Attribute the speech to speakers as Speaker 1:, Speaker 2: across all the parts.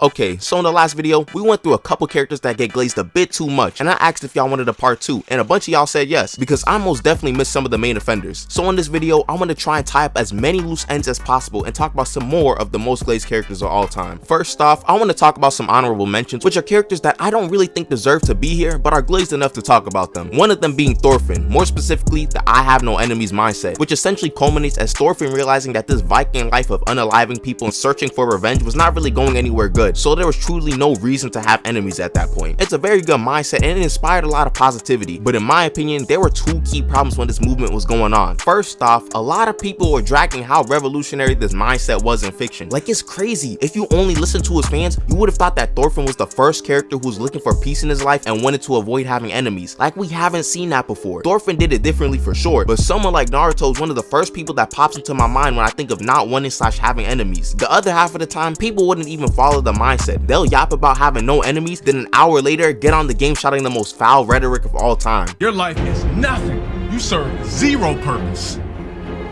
Speaker 1: Okay, so in the last video, we went through a couple characters that get glazed a bit too much, and I asked if y'all wanted a part 2, and a bunch of y'all said yes, because I most definitely missed some of the main offenders. So in this video, I want to try and tie up as many loose ends as possible and talk about some more of the most glazed characters of all time. First off, I want to talk about some honorable mentions, which are characters that I don't really think deserve to be here, but are glazed enough to talk about them. One of them being Thorfinn, more specifically the I have no enemies mindset, which essentially culminates as Thorfinn realizing that this Viking life of unaliving people and searching for revenge was not really going anywhere good, so there was truly no reason to have enemies at that point. It's a very good mindset and it inspired a lot of positivity, but in my opinion, there were two key problems when this movement was going on. First off, a lot of people were dragging how revolutionary this mindset was in fiction. Like, it's crazy. If you only listened to his fans, you would have thought that Thorfinn was the first character who was looking for peace in his life and wanted to avoid having enemies. Like, we haven't seen that before. Thorfinn did it differently for sure, but someone like Naruto is one of the first people that pops into my mind when I think of not wanting / having enemies. The other half of the time, people wouldn't even follow the mindset. They'll yap about having no enemies, then an hour later get on the game shouting the most foul rhetoric of all time.
Speaker 2: Your life is nothing. You serve zero purpose.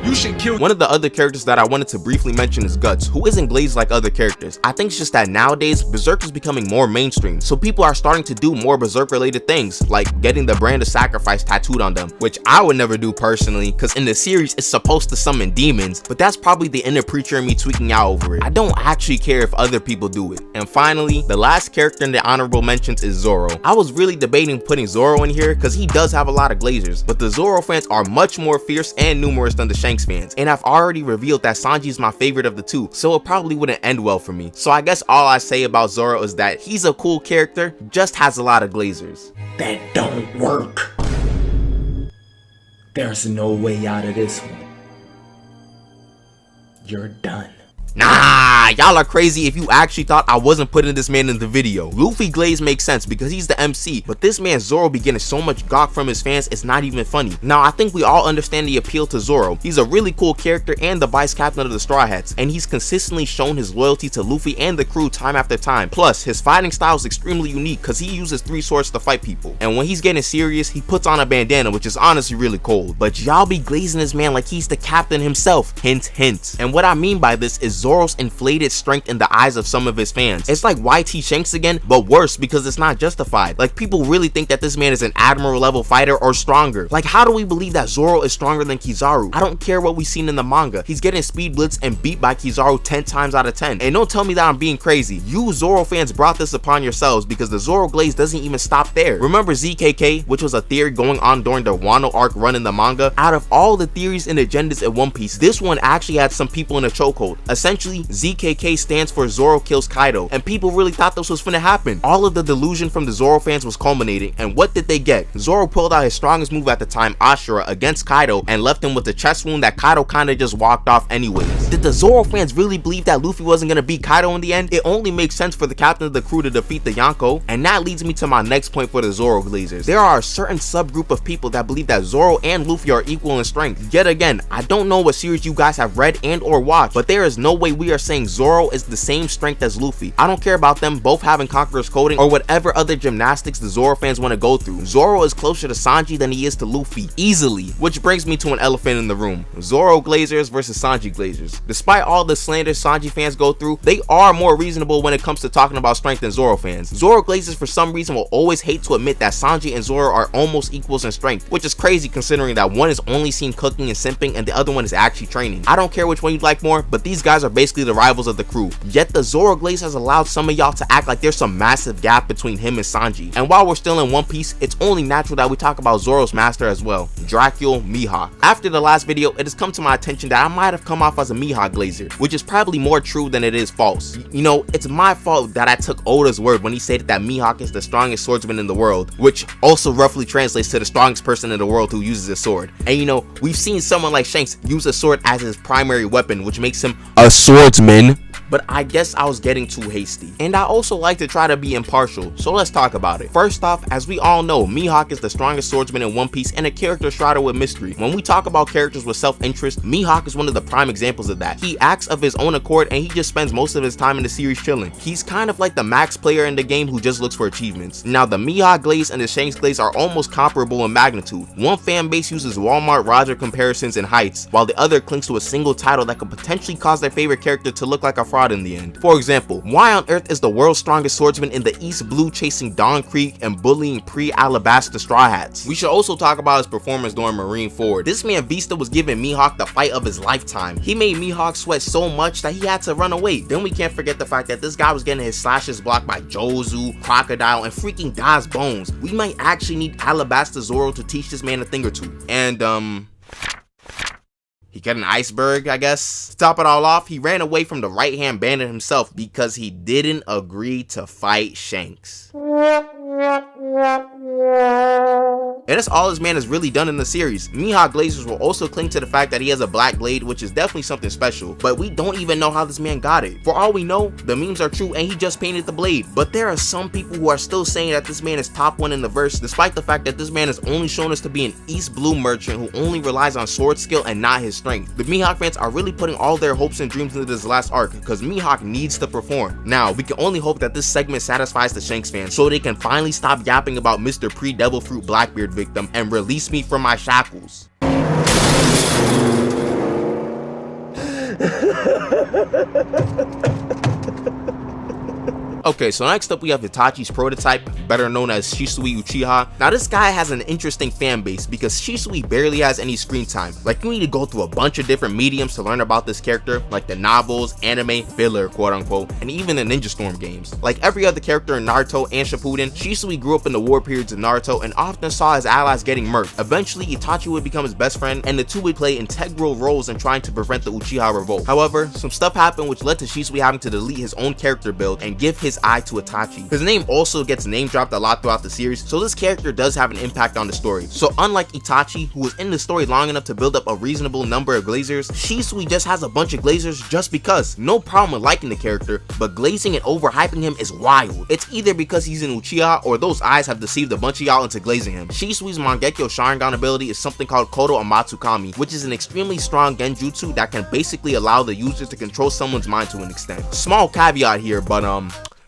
Speaker 2: You should kill.
Speaker 1: One of the other characters that I wanted to briefly mention is Guts, who isn't glazed like other characters. I think it's just that nowadays Berserk is becoming more mainstream, so people are starting to do more Berserk related things, like getting the brand of sacrifice tattooed on them, which I would never do personally, because in the series it's supposed to summon demons, but that's probably the inner preacher in me tweaking out over it. I don't actually care if other people do it. And finally, the last character in the honorable mentions is Zoro. I was really debating putting Zoro in here because he does have a lot of glazers, but the Zoro fans are much more fierce and numerous than the Shanks fans, and I've already revealed that Sanji is my favorite of the two, so it probably wouldn't end well for me. So I guess all I say about Zoro is that he's a cool character, just has a lot of glazers.
Speaker 3: That don't work. There's no way out of this one. You're done.
Speaker 1: Nah, y'all are crazy if you actually thought I wasn't putting this man in the video. Luffy glaze makes sense because he's the MC, but this man Zoro be getting so much gawk from his fans, it's not even funny. Now, I think we all understand the appeal to Zoro. He's a really cool character and the vice captain of the Straw Hats, and he's consistently shown his loyalty to Luffy and the crew time after time. Plus, his fighting style is extremely unique because he uses 3 swords to fight people, and when he's getting serious, he puts on a bandana, which is honestly really cold. But y'all be glazing this man like he's the captain himself. Hint, hint. And what I mean by this is Zoro's inflated strength in the eyes of some of his fans. It's like YT Shanks again, but worse because it's not justified. Like, people really think that this man is an admiral level fighter or stronger. Like, how do we believe that Zoro is stronger than Kizaru? I don't care what we've seen in the manga. He's getting speed blitzed and beat by Kizaru 10 times out of 10. And don't tell me that I'm being crazy. You Zoro fans brought this upon yourselves because the Zoro glaze doesn't even stop there. Remember ZKK, which was a theory going on during the Wano arc run in the manga? Out of all the theories and agendas in One Piece, this one actually had some people in a chokehold. Essentially, ZKK stands for Zoro kills Kaido, and people really thought this was finna happen. All of the delusion from the Zoro fans was culminating, and what did they get? Zoro pulled out his strongest move at the time, Ashura, against Kaido, and left him with a chest wound that Kaido kinda just walked off anyways. Did the Zoro fans really believe that Luffy wasn't gonna beat Kaido in the end? It only makes sense for the captain of the crew to defeat the Yonko, and that leads me to my next point for the Zoro glazers. There are a certain subgroup of people that believe that Zoro and Luffy are equal in strength. Yet again, I don't know what series you guys have read and or watched, but there is no way we are saying Zoro is the same strength as Luffy. I don't care about them both having Conqueror's coding or whatever other gymnastics the Zoro fans want to go through. Zoro is closer to Sanji than he is to Luffy, easily. Which brings me to an elephant in the room. Zoro glazers versus Sanji glazers. Despite all the slander Sanji fans go through, they are more reasonable when it comes to talking about strength than Zoro fans. Zoro glazers for some reason will always hate to admit that Sanji and Zoro are almost equals in strength, which is crazy considering that one is only seen cooking and simping and the other one is actually training. I don't care which one you like more, but these guys are basically the rivals of the crew. Yet the Zoro glaze has allowed some of y'all to act like there's some massive gap between him and Sanji. And while we're still in One Piece, it's only natural that we talk about Zoro's master as well, Dracula Mihawk. After the last video, it has come to my attention that I might have come off as a Mihawk glazer, which is probably more true than it is false. You know, it's my fault that I took Oda's word when he stated that Mihawk is the strongest swordsman in the world, which also roughly translates to the strongest person in the world who uses a sword. And you know, we've seen someone like Shanks use a sword as his primary weapon, which makes him a swordsman. But I guess I was getting too hasty. And I also like to try to be impartial, so let's talk about it. First off, as we all know, Mihawk is the strongest swordsman in One Piece and a character shrouded with mystery. When we talk about characters with self-interest, Mihawk is one of the prime examples of that. He acts of his own accord and he just spends most of his time in the series chilling. He's kind of like the max player in the game who just looks for achievements. Now, the Mihawk glaze and the Shanks glaze are almost comparable in magnitude. One fan base uses Walmart Roger comparisons and heights, while the other clings to a single title that could potentially cause their favorite character to look like a fraud in the end. For example, why on earth is the world's strongest swordsman in the East Blue chasing Dawn Creek and bullying pre-Alabasta Straw Hats? We should also talk about his performance during Marine Ford. This man Vista was giving Mihawk the fight of his lifetime. He made Mihawk sweat so much that he had to run away. Then we can't forget the fact that this guy was getting his slashes blocked by Jozu, Crocodile, and freaking Das Bones. We might actually need Alabasta Zoro to teach this man a thing or two. And he got an iceberg, I guess. To top it all off, he ran away from the right-hand bandit himself because he didn't agree to fight Shanks. And that's all this man has really done in the series. Mihawk Glazers will also cling to the fact that he has a black blade, which is definitely something special, but we don't even know how this man got it. For all we know, the memes are true and he just painted the blade. But there are some people who are still saying that this man is top 1 in the verse, despite the fact that this man has only shown us to be an East Blue merchant who only relies on sword skill and not his strength. The Mihawk fans are really putting all their hopes and dreams into this last arc because Mihawk needs to perform. Now, we can only hope that this segment satisfies the Shanks fans so they can finally stop yapping about Mr. Pre-Devil Fruit Blackbeard victim and release me from my shackles. Okay, so next up we have Itachi's prototype, better known as Shisui Uchiha. Now this guy has an interesting fan base because Shisui barely has any screen time. Like, you need to go through a bunch of different mediums to learn about this character, like the novels, anime, filler, quote unquote, and even the Ninja Storm games. Like every other character in Naruto and Shippuden, Shisui grew up in the war periods of Naruto and often saw his allies getting murked. Eventually, Itachi would become his best friend and the two would play integral roles in trying to prevent the Uchiha revolt. However, some stuff happened which led to Shisui having to delete his own character build and give his eye to Itachi. His name also gets name dropped a lot throughout the series, so this character does have an impact on the story. So unlike Itachi, who was in the story long enough to build up a reasonable number of glazers, Shisui just has a bunch of glazers just because. No problem with liking the character, but glazing and overhyping him is wild. It's either because he's an Uchiha or those eyes have deceived a bunch of y'all into glazing him. Shisui's Mangekyo Sharingan ability is something called Kodo Amatsukami, which is an extremely strong genjutsu that can basically allow the user to control someone's mind to an extent. Small caveat here, but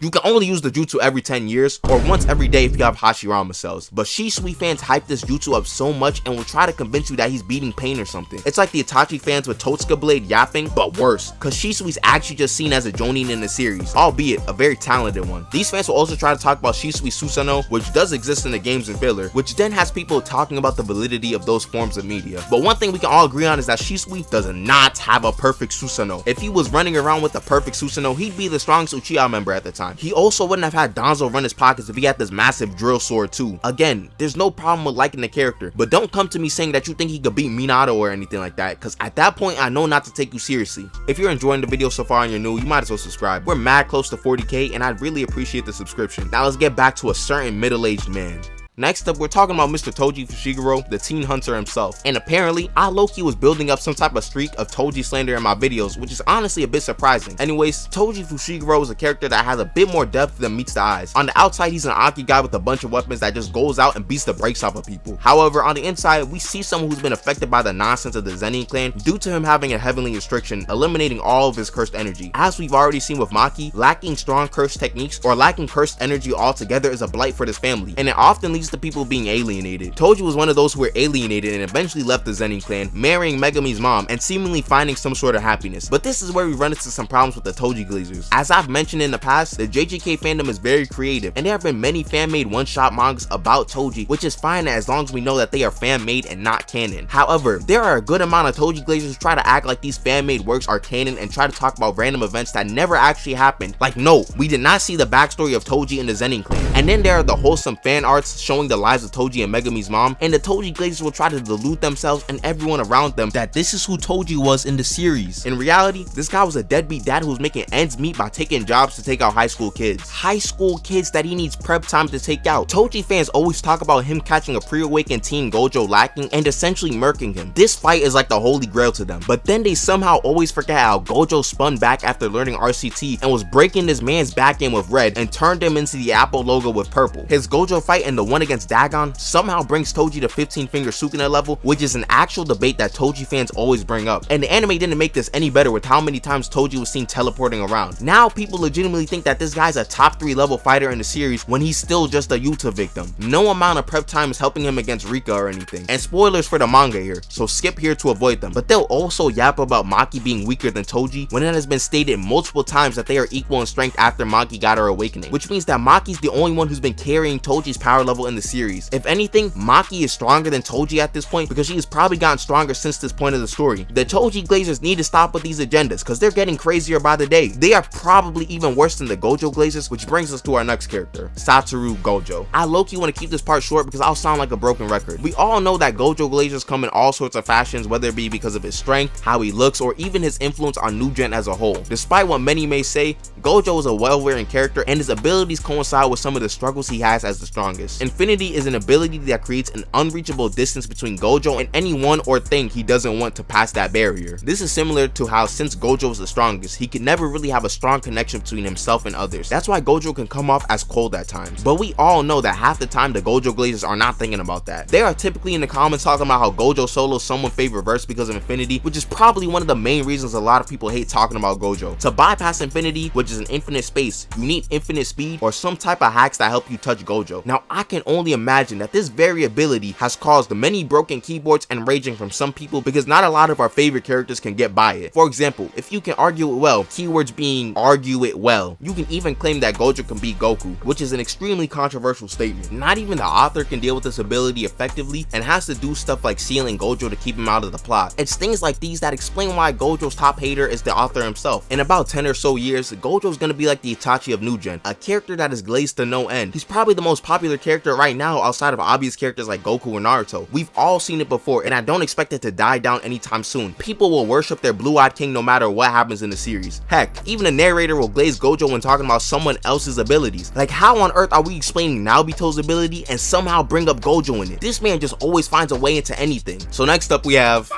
Speaker 1: you can only use the jutsu every 10 years or once every day if you have Hashirama cells. But Shisui fans hype this jutsu up so much and will try to convince you that he's beating pain or something. It's like the Itachi fans with Totsuka Blade yapping, but worse, cause Shisui's actually just seen as a jonin in the series, albeit a very talented one. These fans will also try to talk about Shisui Susanoo, which does exist in the games and filler, which then has people talking about the validity of those forms of media. But one thing we can all agree on is that Shisui does not have a perfect Susanoo. If he was running around with a perfect Susanoo, he'd be the strongest Uchiha member at the time. He also wouldn't have had Danzo run his pockets if he had this massive drill sword too. Again, there's no problem with liking the character, but don't come to me saying that you think he could beat Minato or anything like that, because at that point I know not to take you seriously. If you're enjoying the video so far and you're new, you might as well subscribe. We're mad close to 40k and I'd really appreciate the subscription. Now let's get back to a certain middle-aged man. Next up, we're talking about Mr. Toji Fushiguro, the teen hunter himself. And apparently, I low-key was building up some type of streak of Toji slander in my videos, which is honestly a bit surprising. Anyways, Toji Fushiguro is a character that has a bit more depth than meets the eyes. On the outside, he's an Aki guy with a bunch of weapons that just goes out and beats the brakes off of people. However, on the inside, we see someone who's been affected by the nonsense of the Zenin clan due to him having a heavenly restriction, eliminating all of his cursed energy. As we've already seen with Maki, lacking strong cursed techniques or lacking cursed energy altogether is a blight for this family, and it often leads to people being alienated. Toji was one of those who were alienated and eventually left the Zenin clan, marrying Megami's mom and seemingly finding some sort of happiness. But this is where we run into some problems with the Toji Glazers. As I've mentioned in the past, the JJK fandom is very creative, and there have been many fan-made one-shot mangas about Toji, which is fine as long as we know that they are fan-made and not canon. However, there are a good amount of Toji Glazers who try to act like these fan-made works are canon and try to talk about random events that never actually happened. Like, no, we did not see the backstory of Toji in the Zenin clan. And then there are the wholesome fan arts showing the lives of Toji and Megami's mom, and the Toji Glazers will try to delude themselves and everyone around them that this is who Toji was in the series. In reality, this guy was a deadbeat dad who was making ends meet by taking jobs to take out high school kids. High school kids that he needs prep time to take out. Toji fans always talk about him catching a pre-awakened teen Gojo lacking and essentially murking him. This fight is like the holy grail to them, but then they somehow always forget how Gojo spun back after learning RCT and was breaking this man's back end with red and turned him into the Apple logo with purple. His Gojo fight and the 1 against Dagon somehow brings Toji to 15-finger Sukuna level, which is an actual debate that Toji fans always bring up. And the anime didn't make this any better with how many times Toji was seen teleporting around. Now people legitimately think that this guy's a top 3 level fighter in the series when he's still just a Yuta victim. No amount of prep time is helping him against Rika or anything. And spoilers for the manga here, so skip here to avoid them. But they'll also yap about Maki being weaker than Toji when it has been stated multiple times that they are equal in strength after Maki got her awakening, which means that Maki's the only one who's been carrying Toji's power level in the series. If anything, Maki is stronger than Toji at this point because she has probably gotten stronger since this point of the story. The Toji Glazers need to stop with these agendas because they're getting crazier by the day. They are probably even worse than the Gojo Glazers, which brings us to our next character, Satoru Gojo. I low-key want to keep this part short because I'll sound like a broken record. We all know that Gojo Glazers come in all sorts of fashions, whether it be because of his strength, how he looks, or even his influence on New Gen as a whole. Despite what many may say, Gojo is a well-wearing character and his abilities coincide with some of the struggles he has as the strongest. Infinity is an ability that creates an unreachable distance between Gojo and anyone or thing he doesn't want to pass that barrier. This is similar to how since Gojo is the strongest, he can never really have a strong connection between himself and others. That's why Gojo can come off as cold at times. But we all know that half the time the Gojo Glazers are not thinking about that. They are typically in the comments talking about how Gojo solos someone's favorite verse because of Infinity, which is probably one of the main reasons a lot of people hate talking about Gojo. To bypass Infinity, which is an infinite space, you need infinite speed or some type of hacks that help you touch Gojo. Now I can only imagine that this very ability has caused many broken keyboards and raging from some people because not a lot of our favorite characters can get by it. For example, if you can argue it well, keywords being argue it well, you can even claim that Gojo can beat Goku, which is an extremely controversial statement. Not even the author can deal with this ability effectively and has to do stuff like sealing Gojo to keep him out of the plot. It's things like these that explain why Gojo's top hater is the author himself. In about 10 or so years, Gojo's gonna be like the Itachi of New Gen, a character that is glazed to no end. He's probably the most popular character right now outside of obvious characters like Goku or Naruto. We've all seen it before and I don't expect it to die down anytime soon. People will worship their blue-eyed king no matter what happens in the series. Heck, even a narrator will glaze Gojo when talking about someone else's abilities. Like how on earth are we explaining Naobito's ability and somehow bring up Gojo in it? This man just always finds a way into anything. So next up we have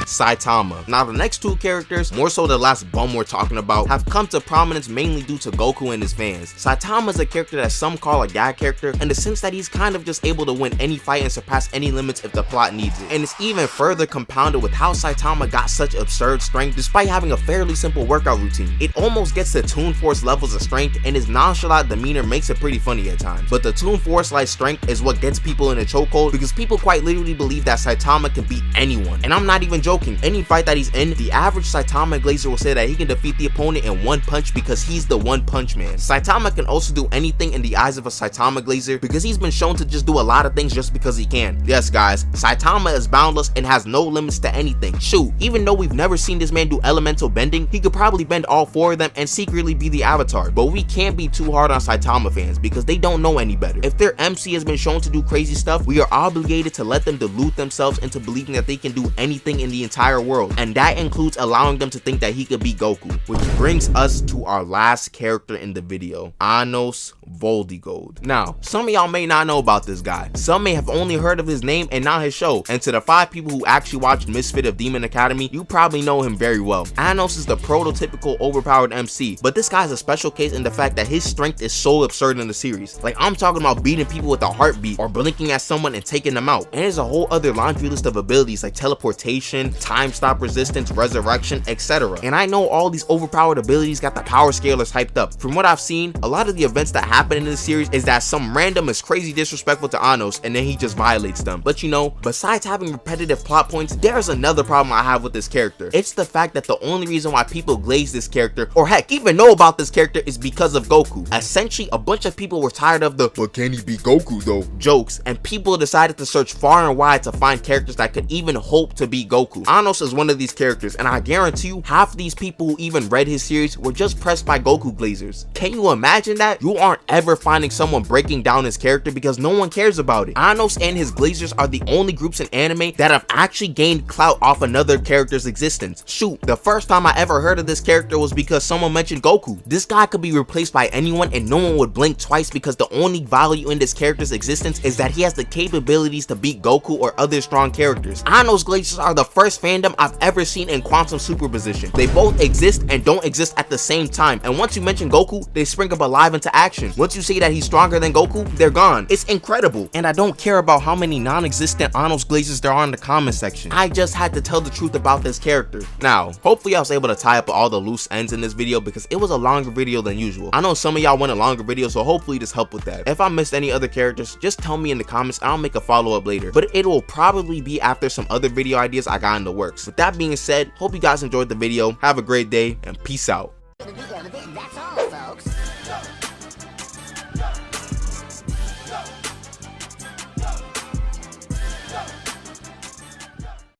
Speaker 1: Saitama. Now the next two characters, more so the last bum we're talking about, have come to prominence mainly due to Goku and his fans. Saitama is a character that some call a gag character in the sense that he's kind of just able to win any fight and surpass any limits if the plot needs it. And it's even further compounded with how Saitama got such absurd strength despite having a fairly simple workout routine. It almost gets to Toon Force levels of strength and his nonchalant demeanor makes it pretty funny at times. But the Toon Force like strength is what gets people in a chokehold because people quite literally believe that Saitama can beat anyone. And I'm not even joking. Any fight that he's in, the average Saitama Glazer will say that he can defeat the opponent in one punch because he's the one punch man. Saitama can also do anything in the eyes of a Saitama Glazer because he's been shown to just do a lot of things just because he can. Yes guys, Saitama is boundless and has no limits to anything. Shoot, even though we've never seen this man do elemental bending, he could probably bend all 4 of them and secretly be the Avatar. But we can't be too hard on Saitama fans because they don't know any better. If their MC has been shown to do crazy stuff, we are obligated to let them delude themselves into believing that they can do anything in the entire world, and that includes allowing them to think that he could beat Goku. Which brings us to our last character in the video, Anos Voldigold. Now, some of y'all may not know about this guy. Some may have only heard of his name and not his show, and to the 5 people who actually watched Misfit of Demon Academy, you probably know him very well. Anos is the prototypical overpowered MC, but this guy's a special case in the fact that his strength is so absurd in the series. Like, I'm talking about beating people with a heartbeat or blinking at someone and taking them out. And there's a whole other laundry list of abilities like teleportation, time stop resistance, resurrection, etc. And I know all these overpowered abilities got the power scalers hyped up. From what I've seen, a lot of the events that happen in this series is that some random is crazy disrespectful to Anos and then he just violates them. But you know, besides having repetitive plot points, there's another problem I have with this character. It's the fact that the only reason why people glaze this character, or heck, even know about this character, is because of Goku. Essentially, a bunch of people were tired of the "but can he beat Goku though" jokes, and people decided to search far and wide to find characters that could even hope to beat Goku. Anos is one of these characters, and I guarantee you half of these people who even read his series were just pressed by Goku Glazers. Can you imagine that? You aren't ever finding someone breaking down his character because no one cares about it. Anos and his Glazers are the only groups in anime that have actually gained clout off another character's existence. Shoot, the first time I ever heard of this character was because someone mentioned Goku. This guy could be replaced by anyone and no one would blink twice because the only value in this character's existence is that he has the capabilities to beat Goku or other strong characters. Anos Glazers are the first fandom I've ever seen in quantum superposition. They both exist and don't exist at the same time, and once you mention Goku, they spring up alive into action. Once you say that he's stronger than Goku, they're gone. It's incredible. And I don't care about how many non-existent Anos glazes there are in the comment section. I just had to tell the truth about this character. Now, hopefully I was able to tie up all the loose ends in this video because it was a longer video than usual. I know some of y'all want a longer video, so hopefully this helped with that. If I missed any other characters, just tell me in the comments and I'll make a follow-up later. But it will probably be after some other video ideas I got in the works. With that being said, hope you guys enjoyed the video. Have a great day and peace out.
Speaker 4: That's all, folks.